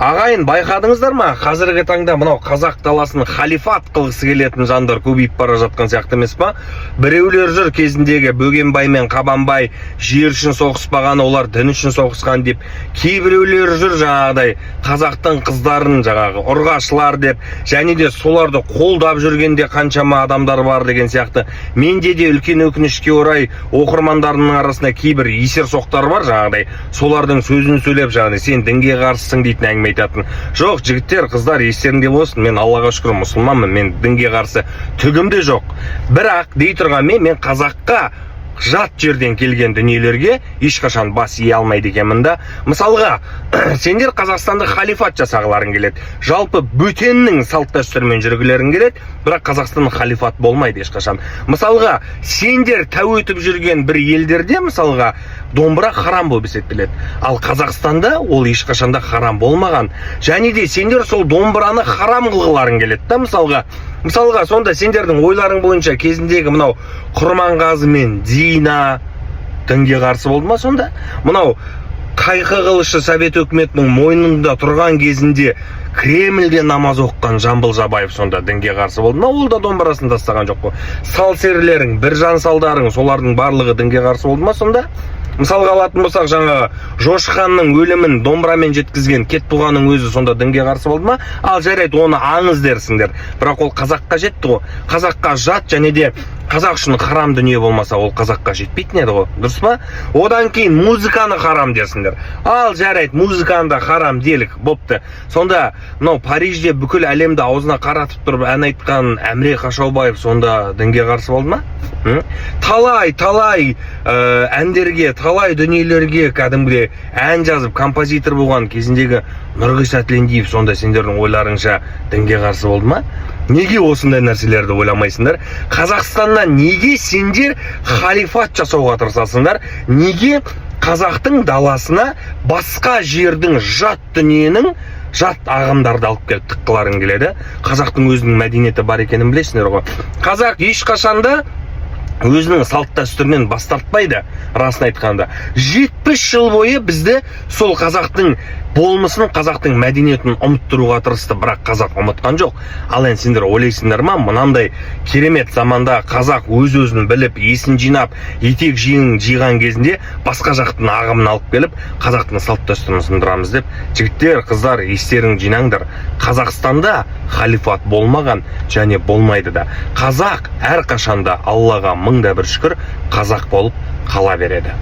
Ағайын, байқадыңыздар ма? Қазіргі таңда мынау қазақ даласын халифат қылғысы келетін жандар көбейіп бара жатқан сияқты емес па? Біреулер жүр кезіндегі Бөгенбай мен Қабанбай жер үшін соғыспаған, олар дін үшін соғысқан деп. Кейбіреулер жүр жаңағыдай қазақтың қыздарын жаңағы ұрғашылар деп, және де соларды қолдап жүргенде қаншама адамдар бар деген сияқты. Менде де үлкен өкінішке орай оқырмандарының арасында кейбір есерсоқтар бар жаңағыдай. Солардың сөзін сөйлеп жаңағыдай сен дінге қарсысың дейтін әңгіме айтатын. Жоқ, жігіттер, қыздар, естеріңде болсын, мен Аллаға шүкір мұсылманмын, мен дінге қарсы түгім де жоқ. Бірақ дей тұрғанмен мен қазаққа жат жерден келген дүниелерге ешқашан бас ие алмайды екенмін да. Мысалға, сендер Қазақстанды халифат жасағыларың келеді. Жалпы бөтеннің салт дәстүрімен жүргілерің келеді, бірақ Қазақстан халифат болмайды ешқашан. Мысалға, сендер тәу өтіп жүрген бір елдерде, мысалға, домбыра харам болып есептеледі. Ал Қазақстанда ол ешқашанда харам болмаған. Және де сендер сол домбыраны харам қылғыларың келеді да, Мысалға, сонда сендердің ойларың бойынша кезіндегі мынау Құрманғазы мен Дина дінге қарсы болды ма сонда? Мынау қайқы қылышы Совет өкіметінің мойнында тұрған кезінде Кремльде намаз оқыған Жамбыл Жабаев сонда дінге қарсы болды ма? Ол да домбырасын тастаған жоқ қой. Сал-серілерің, біржан салдарың, солардың барлығы дінге қарсы болды ма сонда? Мысалға алатын болсақ, жаңағы Жошы ханның өлімін домбырамен жеткізген Кетбұғаның өзі сонда дінге қарсы болды ма? Ал жарайды, оны аңыз дерсіңдер. Бірақ ол қазаққа жетті ғой. Қазаққа жат, және де қазақ үшін харам дүние болмаса, ол қазаққа жетпейтін еді ғой. Дұрыс па? Одан кейін музыканы харам дерсіңдер. Ал жарайды, музыканы да харам делік бопты. Сонда мынау Парижде бүкіл әлемді аузына қаратып тұрып ән айтқан Әміре Қашаубаев сонда дінге қарсы болды ма? Талай әндерге, талай дүниелерге кәдімгідей ән жазып, композитор болған кезіндегі Нұрғиса Тілендиев сонда сендердің ойларыңша дінге қарсы болды ма? Неге осындай нәрселерді ойламайсыңдар? Қазақстаннан неге сендер халифат жасауға тырысасыңдар? Неге қазақтың даласына басқа жердің жат дүниенің жат ағымдарды алып келіп тыққыларың келеді? Қазақтың өзінің мәдениеті бар екенін білесіңдер ғой. Қазақ ешқашанда өзінің салт дәстүрінен бас тартпайды, расын айтқанда. 70 жыл бойы бізді сол қазақтың болмысын, қазақтың мәдениетін ұмыттыруға тырысты, бірақ қазақ ұмытқан жоқ. Ал енді сендер ойлайсыңдар ма, мынандай керемет заманда қазақ өз-өзін біліп, есін жинап, етек жиған кезінде басқа жақтың ағымын алып келіп, қазақтың салт дәстүрін сындырамыз деп. Жігіттер, қыздар, естерің жинаңдар. Қазақстанда халифат болмаған және болмайды да. Қазақ әрқашанда Аллаға мың да бір шүкір қазақ болып қала береді.